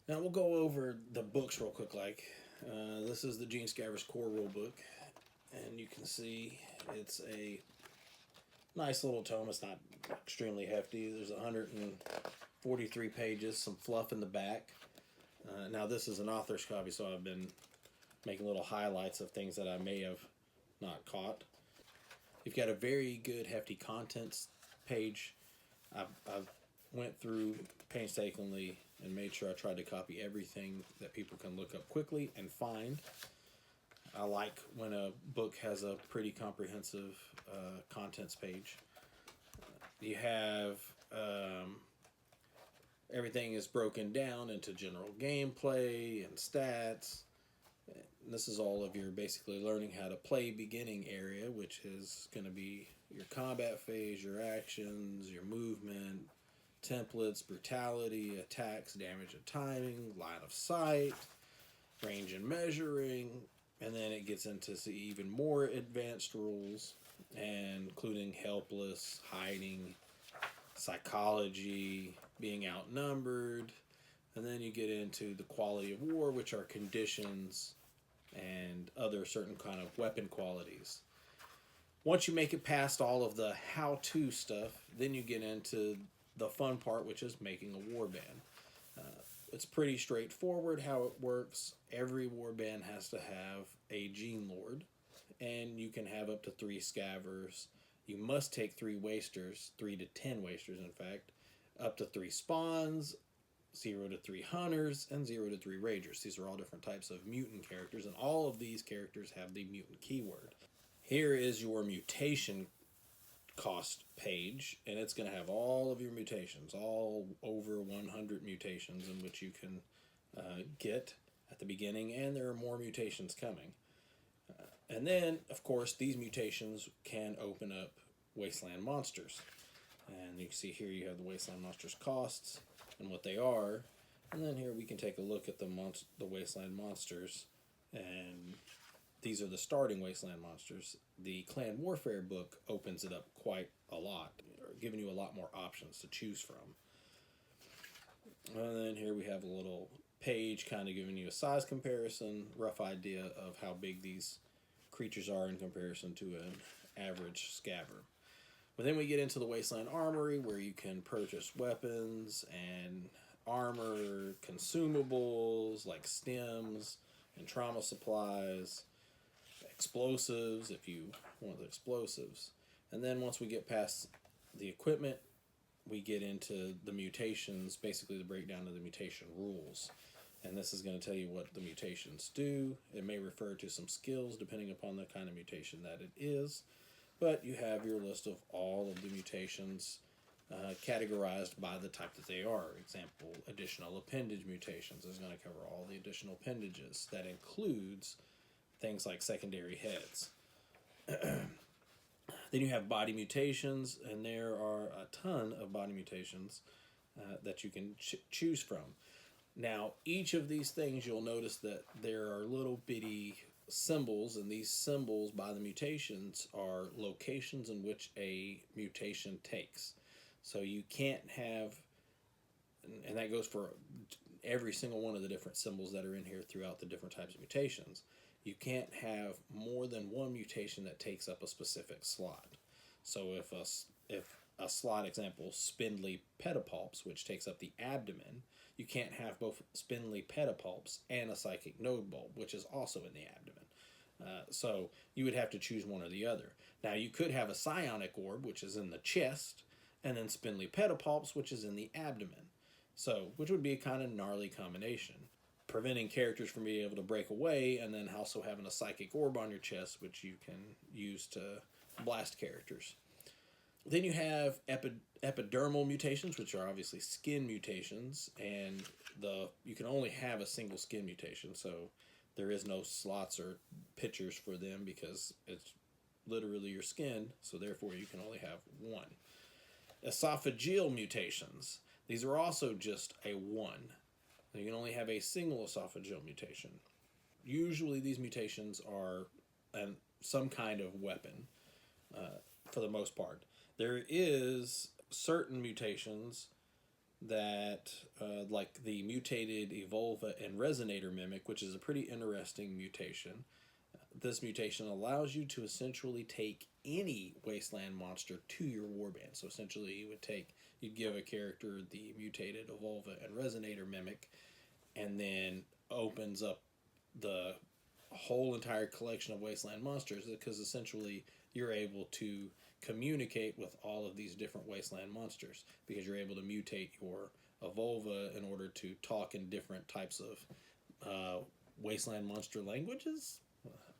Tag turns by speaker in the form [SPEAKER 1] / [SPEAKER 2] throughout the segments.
[SPEAKER 1] Now we'll go over the books real quick. This is the GENE-SCAVVERZ Core Rulebook, and you can see it's a nice little tome. It's not extremely hefty. There's 143 pages, some fluff in the back. Now this is an author's copy, so I've been making little highlights of things that I may have not caught. You've got a very good hefty contents page. I've went through painstakingly and made sure I tried to copy everything that people can look up quickly and find. I like when a book has a pretty comprehensive contents page. You have everything is broken down into general gameplay and stats. And this is all of your basically learning how to play beginning area, which is going to be your combat phase, your actions, your movement, templates, brutality, attacks, damage and timing, line of sight, range and measuring, and then it gets into even more advanced rules, and including helpless, hiding, psychology, being outnumbered, and then you get into the quality of war, which are conditions and other certain kind of weapon qualities. Once you make it past all of the how-to stuff, then you get into the fun part, which is making a warband. It's pretty straightforward how it works. Every warband has to have a gene lord, and you can have up to 3 scavvers. You must take 3 wasters, 3 to 10 wasters in fact, up to 3 spawns, 0 to 3 hunters, and 0 to 3 ragers. These are all different types of mutant characters, and all of these characters have the mutant keyword. Here is your mutation cost page, and it's going to have all of your mutations, all over 100 mutations in which you can get at the beginning, and there are more mutations coming. And then, of course, these mutations can open up wasteland monsters. And you can see here you have the wasteland monsters costs and what they are. And then here we can take a look at the wasteland monsters, and these are the starting wasteland monsters. The clan warfare book opens it up quite a lot, giving you a lot more options to choose from. And then here we have a little page kind of giving you a size comparison, rough idea of how big these creatures are in comparison to an average scavver. But then we get into the Wasteland Armory, where you can purchase weapons and armor, consumables like stems and trauma supplies, explosives if you want the explosives. And then once we get past the equipment, we get into the mutations, basically the breakdown of the mutation rules. And this is going to tell you what the mutations do. It may refer to some skills depending upon the kind of mutation that it is. But you have your list of all of the mutations categorized by the type that they are. Example, additional appendage mutations is going to cover all the additional appendages. That includes things like secondary heads. Then you have body mutations, and there are a ton of body mutations that you can choose from. Now, each of these things, you'll notice that there are little bitty symbols, and these symbols by the mutations are locations in which a mutation takes. So you can't have, and that goes for every single one of the different symbols that are in here throughout the different types of mutations. You can't have more than one mutation that takes up a specific slot. So if a slot, example, spindly pedipalps, which takes up the abdomen, you can't have both spindly pedipalps and a psychic node bulb, which is also in the abdomen. So you would have to choose one or the other. Now you could have a psionic orb, which is in the chest, and then spindly pedipalps, which is in the abdomen. So, which would be a kind of gnarly combination, preventing characters from being able to break away, and then also having a psychic orb on your chest, which you can use to blast characters. Then you have epidermal mutations, which are obviously skin mutations, and you can only have a single skin mutation, so there is no slots or pictures for them because it's literally your skin, so therefore you can only have one. Esophageal mutations. These are also just a 1. You can only have a single esophageal mutation. Usually these mutations are some kind of weapon for the most part. There is certain mutations that, like the mutated Evolva and Resonator Mimic, which is a pretty interesting mutation. This mutation allows you to essentially take any wasteland monster to your warband. So essentially, you'd give a character the mutated Evolva and Resonator Mimic, and then opens up the whole entire collection of wasteland monsters, because essentially you're able to communicate with all of these different wasteland monsters, because you're able to mutate your Evolva in order to talk in different types of wasteland monster languages.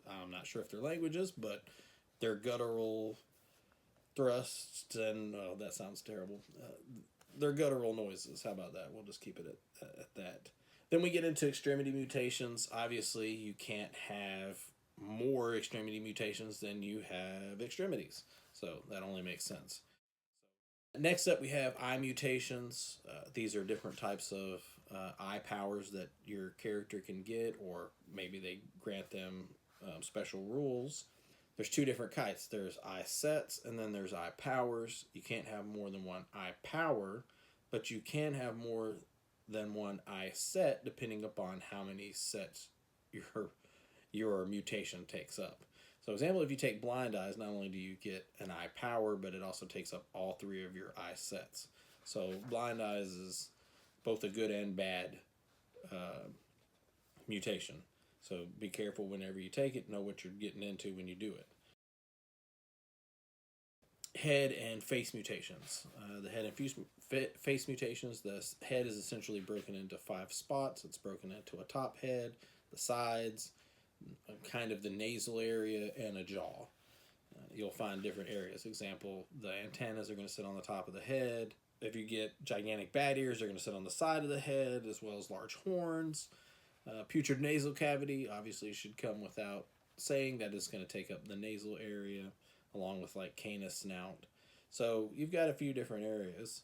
[SPEAKER 1] I'm not sure if they're languages, but they're guttural thrusts and, oh, that sounds terrible. They're guttural noises. How about that? We'll just keep it at that. Then we get into extremity mutations. Obviously, you can't have more extremity mutations than you have extremities. So that only makes sense. Next up, we have eye mutations. These are different types of eye powers that your character can get, or maybe they grant them special rules. There's two different kinds. There's eye sets, and then there's eye powers. You can't have more than one eye power, but you can have more than one eye set depending upon how many sets your mutation takes up. So example, if you take blind eyes, not only do you get an eye power, but it also takes up all three of your eye sets. So blind eyes is both a good and bad mutation. So be careful whenever you take it. Know what you're getting into when you do it. Head and face mutations. The head and face mutations, the head is essentially broken into 5 spots. It's broken into a top head, the sides, kind of the nasal area, and a jaw. You'll find different areas. Example, the antennas are going to sit on the top of the head. If you get gigantic bat ears, they're going to sit on the side of the head, as well as large horns. Putrid nasal cavity obviously should come without saying. That is going to take up the nasal area, along with like canis snout. So you've got a few different areas.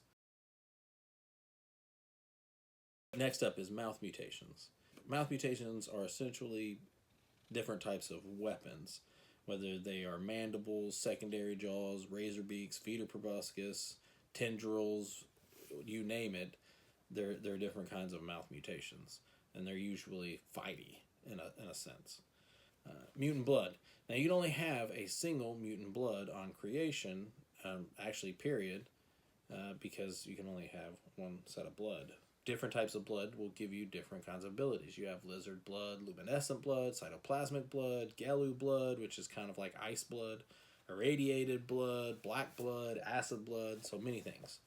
[SPEAKER 1] Next up is mouth mutations. Mouth mutations are essentially different types of weapons, whether they are mandibles, secondary jaws, razor beaks, feeder proboscis, tendrils, you name it. There are different kinds of mouth mutations, and they're usually fighty in a sense. Mutant blood. Now, you can only have a single mutant blood on creation, actually, period, because you can only have one set of blood. Different types of blood will give you different kinds of abilities. You have lizard blood, luminescent blood, cytoplasmic blood, Galu blood, which is kind of like ice blood, irradiated blood, black blood, acid blood, so many things.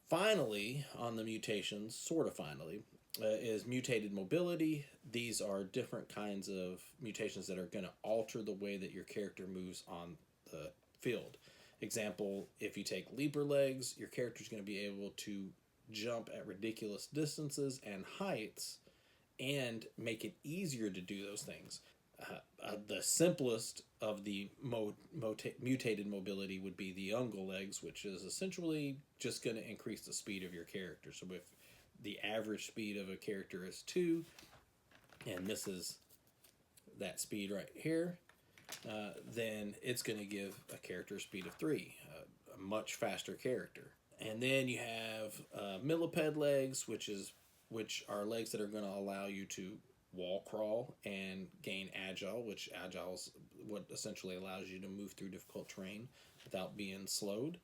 [SPEAKER 1] Finally, on the mutations, sort of finally, is mutated mobility. These are different kinds of mutations that are going to alter the way that your character moves on the field. Example, if you take leaper legs, your character is going to be able to jump at ridiculous distances and heights and make it easier to do those things. The simplest of the mutated mobility would be the ungle legs, which is essentially just going to increase the speed of your character. So if the average speed of a character is 2, and this is that speed right here, then it's going to give a character a speed of 3, a much faster character. And then you have millipede legs, which are legs that are going to allow you to wall crawl and gain agile, which agile is what essentially allows you to move through difficult terrain without being slowed.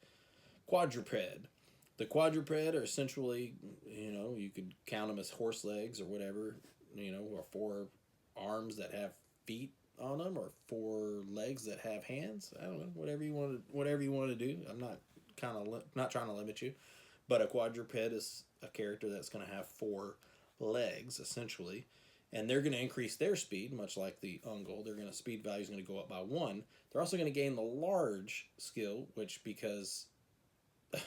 [SPEAKER 1] Quadruped. The quadruped are essentially, you could count them as horse legs or whatever, or 4 arms that have feet on them, or 4 legs that have hands. I don't know, whatever you want to do. I'm not trying to limit you, but a quadruped is a character that's going to have 4 legs essentially, and they're going to increase their speed, much like the ungle. Speed value is going to go up by 1. They're also going to gain the large skill, which because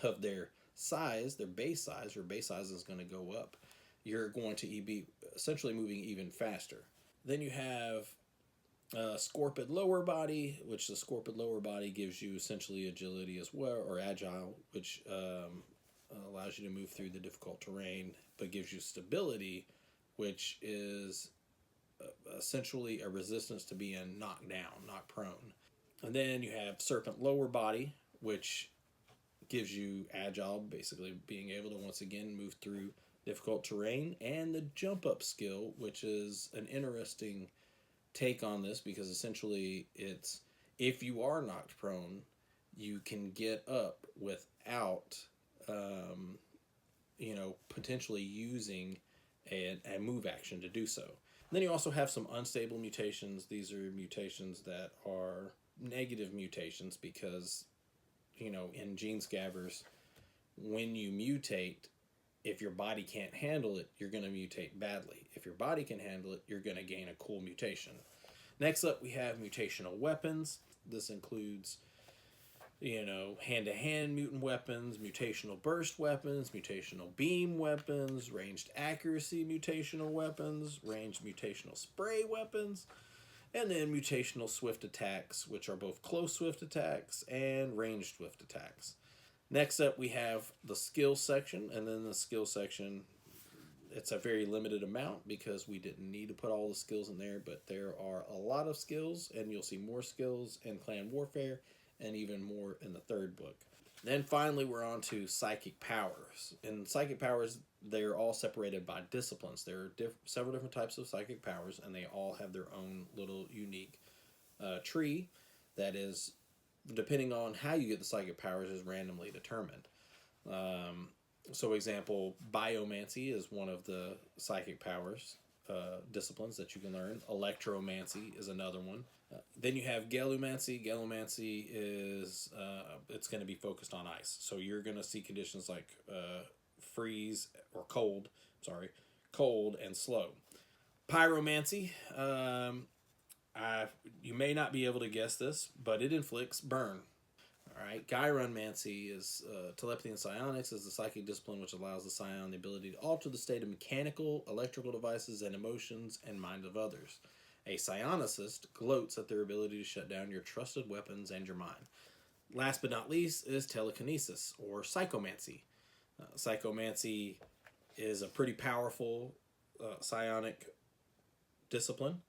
[SPEAKER 1] of their size, their base size is going to go up. You're going to be essentially moving even faster. Then you have Scorpid lower body, which the Scorpid lower body gives you essentially agility as well, or agile, which allows you to move through the difficult terrain, but gives you stability, which is essentially a resistance to being knocked down, not prone. And then you have Serpent lower body, which gives you agile, basically being able to once again move through difficult terrain, and the jump up skill, which is an interesting take on this because essentially it's if you are knocked prone, you can get up without, potentially using a move action to do so. And then you also have some unstable mutations. These are mutations that are negative mutations because, in GENE-SCAVVERZ, when you mutate, if your body can't handle it, you're going to mutate badly. If your body can handle it, you're going to gain a cool mutation. Next up, we have mutational weapons. This includes, hand-to-hand mutant weapons, mutational burst weapons, mutational beam weapons, ranged accuracy mutational weapons, ranged mutational spray weapons, and then mutational swift attacks, which are both close swift attacks and ranged swift attacks. Next up, we have the skill section, and then the skill section, it's a very limited amount because we didn't need to put all the skills in there, but there are a lot of skills, and you'll see more skills in Clan Warfare, and even more in the third book. Then finally, we're on to psychic powers. In psychic powers, they're all separated by disciplines. There are several different types of psychic powers, and they all have their own little unique tree that is, depending on how you get the psychic powers, is randomly determined. So example, biomancy is one of the psychic powers disciplines that you can learn. Electromancy is another one. Then you have Gelumancy. Gelumancy is it's going to be focused on ice. So you're going to see conditions like freeze or cold. Cold and slow. Pyromancy. You may not be able to guess this, but it inflicts burn. All right, Gyronmancy is telepathy and psionics is the psychic discipline which allows the psion the ability to alter the state of mechanical, electrical devices and emotions and mind of others. A psionicist gloats at their ability to shut down your trusted weapons and your mind. Last but not least is telekinesis or psychomancy. Psychomancy is a pretty powerful psionic discipline.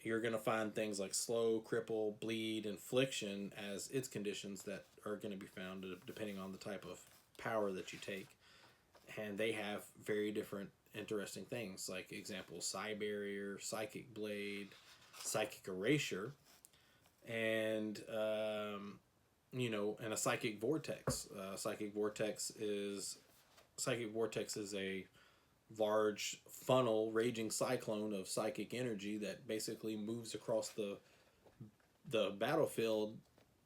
[SPEAKER 1] You're going to find things like slow, cripple, bleed, infliction as its conditions that are going to be found depending on the type of power that you take. And they have very different interesting things, like example, Psi Barrier, Psychic Blade, Psychic Erasure, and, and a Psychic Vortex. Psychic Vortex is a large funnel, raging cyclone of psychic energy that basically moves across the battlefield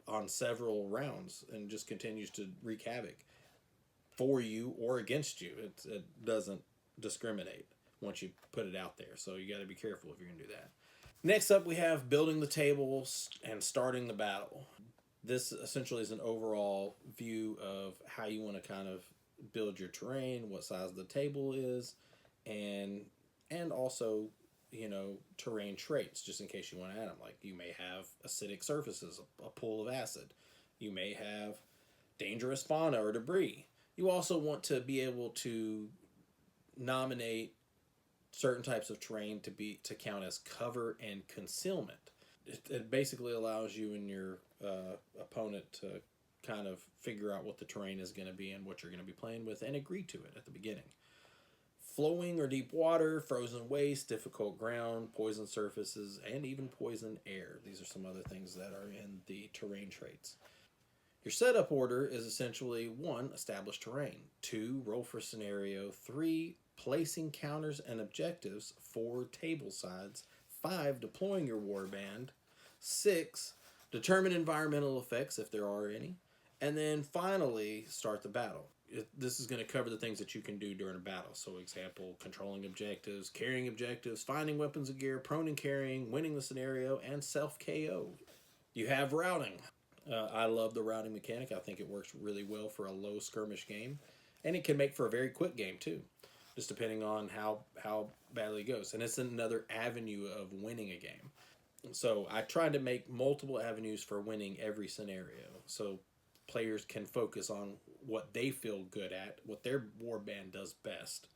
[SPEAKER 1] on several rounds and just continues to wreak havoc for you or against you. It doesn't discriminate once you put it out there, so you got to be careful if you're going to do that. Next up, we have building the tables and starting the battle. This essentially is an overall view of how you want to kind of build your terrain, what size the table is, and also, terrain traits, just in case you want to add them. Like, you may have acidic surfaces, a pool of acid. You may have dangerous fauna or debris. You also want to be able to nominate certain types of terrain to count as cover and concealment. It basically allows you and your opponent to kind of figure out what the terrain is going to be and what you're going to be playing with and agree to it at the beginning. Flowing or deep water, frozen waste, difficult ground, poison surfaces, and even poison air. These are some other things that are in the terrain traits. Your setup order is essentially 1, establish terrain, 2, roll for scenario, 3, placing counters and objectives, 4, table sides, 5, deploying your warband, 6, determine environmental effects if there are any, and then finally start the battle. This is going to cover the things that you can do during a battle. So example, controlling objectives, carrying objectives, finding weapons and gear, prone and carrying, winning the scenario, and self-KO. You have routing. I love the routing mechanic. I think it works really well for a low skirmish game. And it can make for a very quick game too, just depending on how badly it goes. And it's another avenue of winning a game. So I tried to make multiple avenues for winning every scenario. So players can focus on what they feel good at, what their warband does best,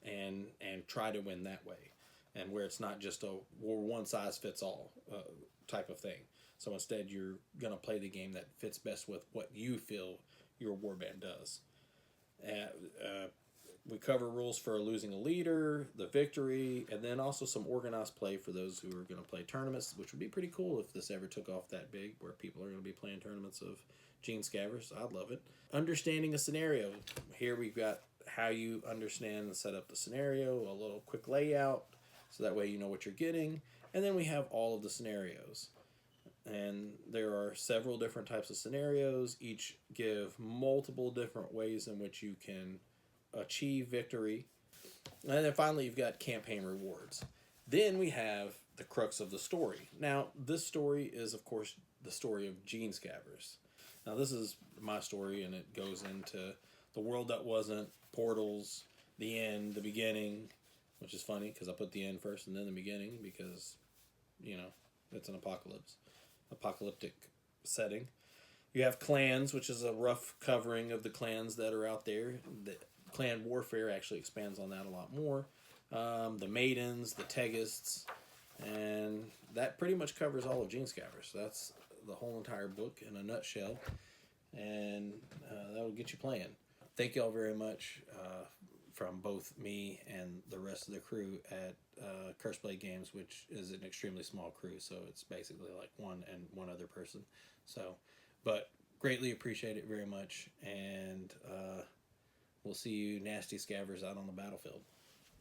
[SPEAKER 1] and try to win that way. And where it's not just a one size fits all type of thing. So instead, you're going to play the game that fits best with what you feel your warband does. We cover rules for losing a leader, the victory, and then also some organized play for those who are going to play tournaments, which would be pretty cool if this ever took off that big, where people are going to be playing tournaments of GENE-SCAVVERZ. I'd love it. Understanding a scenario. Here we've got how you understand and set up the scenario, a little quick layout, so that way you know what you're getting. And then we have all of the scenarios. And there are several different types of scenarios. Each give multiple different ways in which you can achieve victory. And then finally you've got campaign rewards. Then we have the crux of the story. Now this story is of course the story of GENE-SCAVVERZ. Now this is my story, and it goes into the world that wasn't, portals, the end, the beginning, which is funny because I put the end first and then the beginning because, you know, it's an apocalyptic setting. You have clans, which is a rough covering of the clans that are out there. The clan warfare actually expands on that a lot more. The maidens, the tegists, and that pretty much covers all of GENE-SCAVVERZ. That's the whole entire book in a nutshell, and that'll get you playing. Thank y'all very much from both me and the rest of the crew at Curseblade Games, which is an extremely small crew, so it's basically like one and one other person. So, but greatly appreciate it very much, and we'll see you nasty scavvers out on the battlefield.